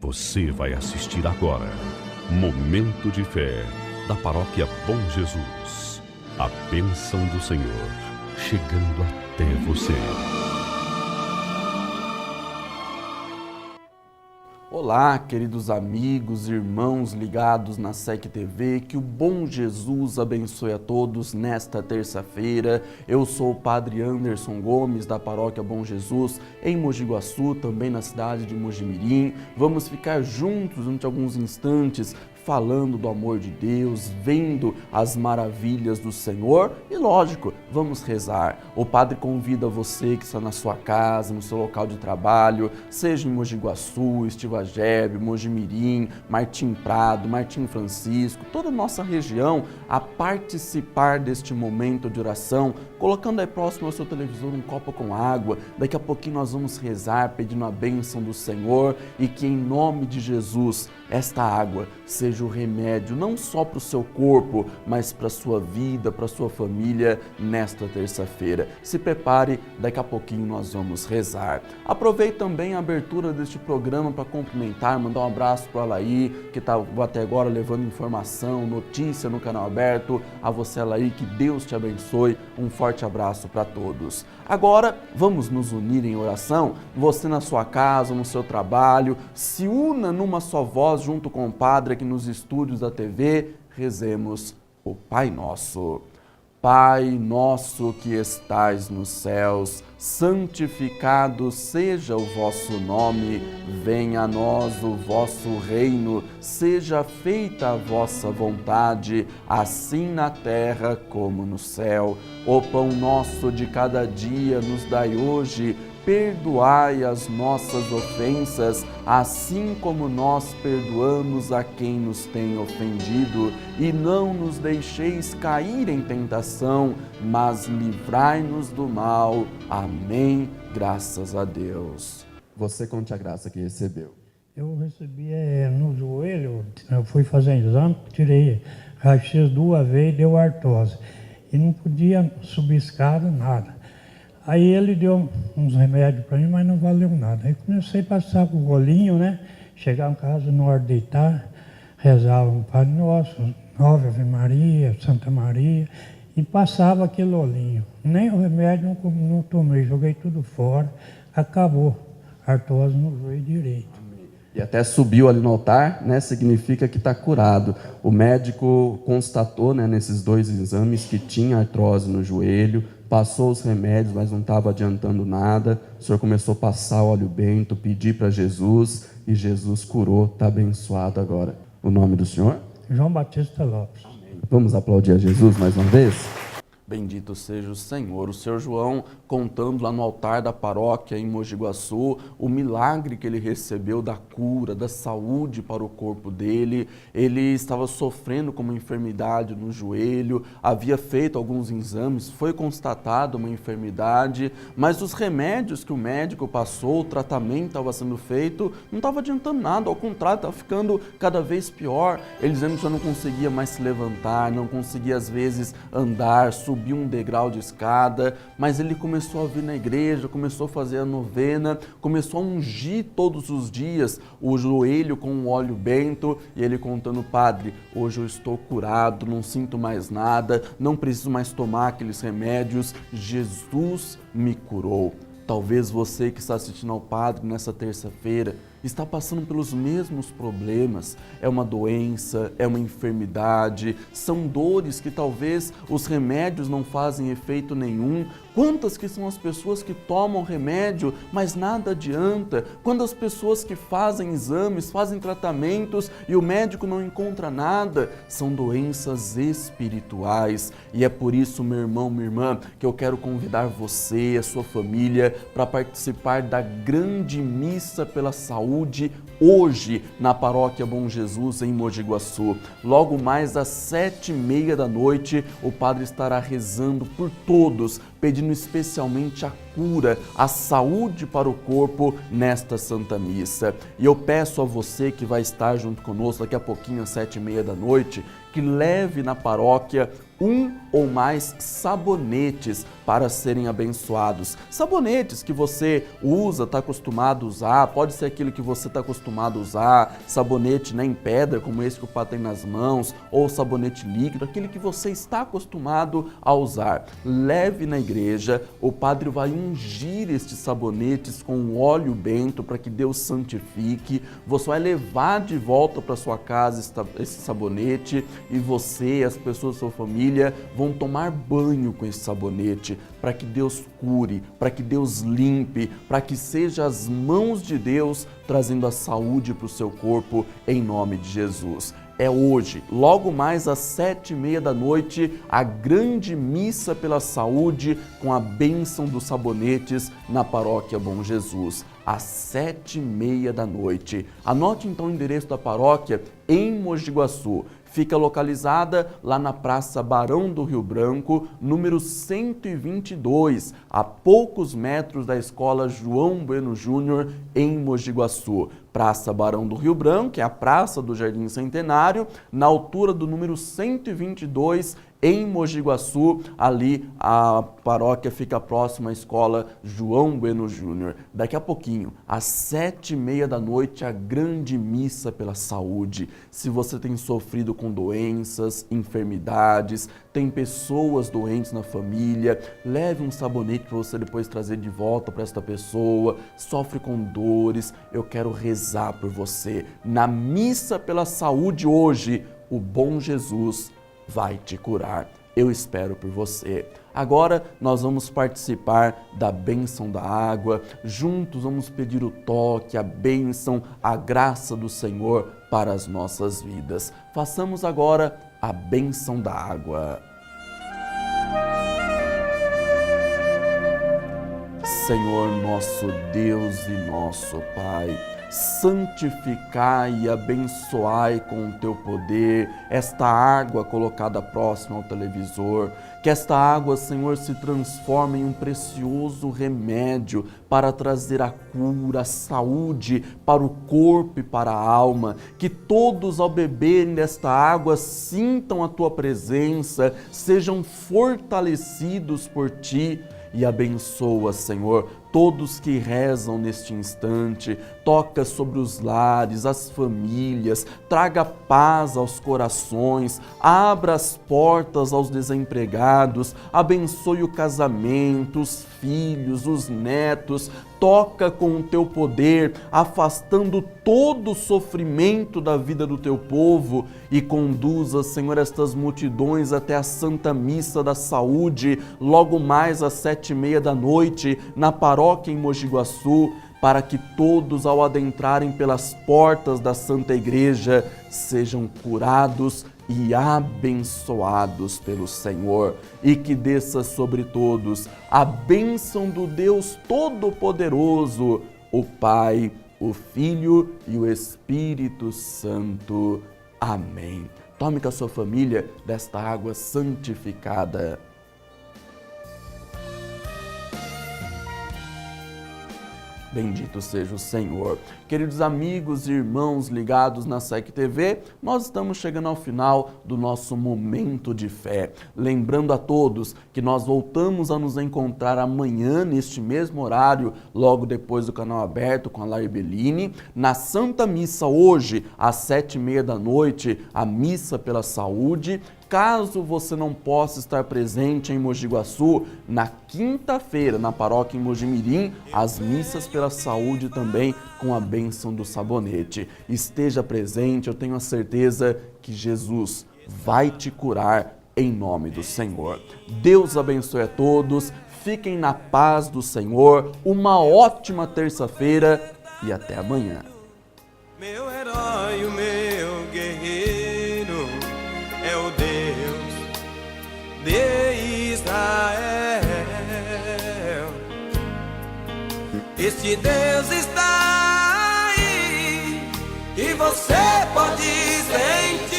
Você vai assistir agora Momento de Fé da Paróquia Bom Jesus. A bênção do Senhor chegando até você. Olá, queridos amigos, irmãos ligados na SEC TV, que o bom Jesus abençoe a todos nesta terça-feira. Eu sou o Padre Anderson Gomes, da Paróquia Bom Jesus, em Mogi Guaçu, também na cidade de Mojimirim. Vamos ficar juntos durante alguns instantes, falando do amor de Deus, vendo as maravilhas do Senhor e, lógico, vamos rezar. O Padre convida você que está na sua casa, no seu local de trabalho, seja em Mogi Guaçu, Estivagebe, Mojimirim, Martim Prado, Martim Francisco, toda a nossa região, a participar deste momento de oração, colocando aí próximo ao seu televisor um copo com água. Daqui a pouquinho nós vamos rezar pedindo a bênção do Senhor e que em nome de Jesus esta água seja o remédio não só para o seu corpo, mas para a sua vida, para a sua família nesta terça-feira. Se prepare, daqui a pouquinho nós vamos rezar. Aproveite também a abertura deste programa para cumprimentar, mandar um abraço para o Alaí, que está até agora levando informação, notícia no canal aberto. A você, Alaí, que Deus te abençoe. Um forte abraço para todos. Agora, vamos nos unir em oração. Você na sua casa, no seu trabalho, se una numa só voz junto com o Padre aqui nos estúdios da TV. Rezemos o Pai Nosso. Pai nosso que estais nos céus, santificado seja o vosso nome, venha a nós o vosso reino, seja feita a vossa vontade, assim na terra como no céu. O pão nosso de cada dia nos dai hoje, perdoai as nossas ofensas, assim como nós perdoamos a quem nos tem ofendido, e não nos deixeis cair em tentação, mas livrai-nos do mal. Amém. Graças a Deus. Você conte a graça que recebeu. Eu recebi no joelho, eu fui fazer exame, tirei raio-x 2 vezes, deu artrose. E não podia subir escada, nada. Aí ele deu uns remédios para mim, mas não valeu nada. Aí comecei a passar com o rolinho, né? Chegava em casa, na hora de deitar, rezava um Padre Nosso, 9 Ave Maria, Santa Maria, e passava aquele rolinho. Nem o remédio não tomei, joguei tudo fora, acabou a artrose no joelho direito. E até subiu ali no altar, né? Significa que está curado. O médico constatou, né, nesses 2 exames que tinha artrose no joelho, passou os remédios, mas não estava adiantando nada. O senhor começou a passar óleo bento, pedir para Jesus, e Jesus curou, está abençoado agora. O nome do senhor? João Batista Lopes. Amém. Vamos aplaudir a Jesus mais uma vez? Bendito seja o Senhor. O Senhor João contando lá no altar da paróquia em Mogi Guaçu o milagre que ele recebeu da cura, da saúde para o corpo dele. Ele estava sofrendo com uma enfermidade no joelho, havia feito alguns exames, foi constatado uma enfermidade, mas os remédios que o médico passou, o tratamento estava sendo feito, não estava adiantando nada, ao contrário, estava ficando cada vez pior. Ele dizendo que já não conseguia mais se levantar, não conseguia às vezes andar, subir um degrau de escada, mas ele começou a vir na igreja, começou a fazer a novena, começou a ungir todos os dias o joelho com um óleo bento, e ele contando: Padre, hoje eu estou curado, não sinto mais nada, não preciso mais tomar aqueles remédios, Jesus me curou. Talvez você que está assistindo ao Padre nessa terça-feira está passando pelos mesmos problemas. É uma doença, é uma enfermidade, são dores que talvez os remédios não fazem efeito nenhum. Quantas que são as pessoas que tomam remédio, mas nada adianta? Quantas pessoas que fazem exames, fazem tratamentos e o médico não encontra nada? São doenças espirituais. E é por isso, meu irmão, minha irmã, que eu quero convidar você e a sua família para participar da grande missa pela saúde hoje na Paróquia Bom Jesus em Mogi Guaçu. Logo mais às 7h30 da noite, o padre estará rezando por todos, pedindo especialmente a cura, a saúde para o corpo nesta Santa Missa. E eu peço a você que vai estar junto conosco daqui a pouquinho às 7h30 da noite, que leve na paróquia um ou mais sabonetes para serem abençoados. Sabonetes que você usa, está acostumado a usar, pode ser aquilo que você está acostumado a usar, sabonete em pedra, como esse que o Padre tem nas mãos, ou sabonete líquido, aquele que você está acostumado a usar. Leve na igreja, o Padre vai ungir estes sabonetes com óleo bento para que Deus santifique. Você vai levar de volta para sua casa esse sabonete e você e as pessoas da sua família vão tomar banho com esse sabonete para que Deus cure, para que Deus limpe, para que seja as mãos de Deus trazendo a saúde para o seu corpo em nome de Jesus. É hoje, logo mais às 7h30 da noite, a grande missa pela saúde com a bênção dos sabonetes na Paróquia Bom Jesus, às 7h30 da noite. Anote então o endereço da paróquia em Mogi Guaçu. Fica localizada lá na Praça Barão do Rio Branco, número 122, a poucos metros da Escola João Bueno Júnior, em Mogi Guaçu. Praça Barão do Rio Branco, que é a Praça do Jardim Centenário, na altura do número 122, em Mogi Guaçu. Ali a paróquia fica próxima à Escola João Bueno Júnior. Daqui a pouquinho, às 7h30 da noite, a grande missa pela saúde. Se você tem sofrido com doenças, enfermidades, tem pessoas doentes na família, leve um sabonete para você depois trazer de volta para esta pessoa. Sofre com dores, eu quero rezar por você. Na missa pela saúde hoje, o bom Jesus vai te curar. Eu espero por você. Agora nós vamos participar da bênção da água. Juntos vamos pedir o toque, a bênção, a graça do Senhor para as nossas vidas. Façamos agora a bênção da água. Senhor nosso Deus e nosso Pai, santificai e abençoai com o teu poder esta água colocada próxima ao televisor. Que esta água, Senhor, se transforme em um precioso remédio para trazer a cura, a saúde para o corpo e para a alma. Que todos, ao beberem desta água, sintam a tua presença, sejam fortalecidos por ti. E abençoa, Senhor, todos que rezam neste instante. Toca sobre os lares, as famílias, traga paz aos corações, abra as portas aos desempregados, abençoe o casamento, os filhos, os netos. Toca com o teu poder, afastando todo o sofrimento da vida do teu povo e conduza, Senhor, estas multidões até a Santa Missa da Saúde, logo mais às 7h30 da noite, na paróquia em Mogi Guaçu, para que todos, ao adentrarem pelas portas da Santa Igreja, sejam curados e abençoados pelo Senhor, e que desça sobre todos a bênção do Deus Todo-Poderoso, o Pai, o Filho e o Espírito Santo. Amém. Tome com a sua família desta água santificada. Bendito seja o Senhor. Queridos amigos e irmãos ligados na SEC TV, nós estamos chegando ao final do nosso momento de fé. Lembrando a todos que nós voltamos a nos encontrar amanhã, neste mesmo horário, logo depois do canal aberto com a Lair Bellini, na Santa Missa hoje, às 7h30 da noite, a Missa pela Saúde. Caso você não possa estar presente em Mogi Guaçu, na quinta-feira, na paróquia em Mojimirim, as missas pela saúde também com a bênção do sabonete. Esteja presente, eu tenho a certeza que Jesus vai te curar em nome do Senhor. Deus abençoe a todos, fiquem na paz do Senhor, uma ótima terça-feira e até amanhã. Meu herói, o meu guerreiro, é o Deus de Israel. Este Deus está aí e você pode sentir.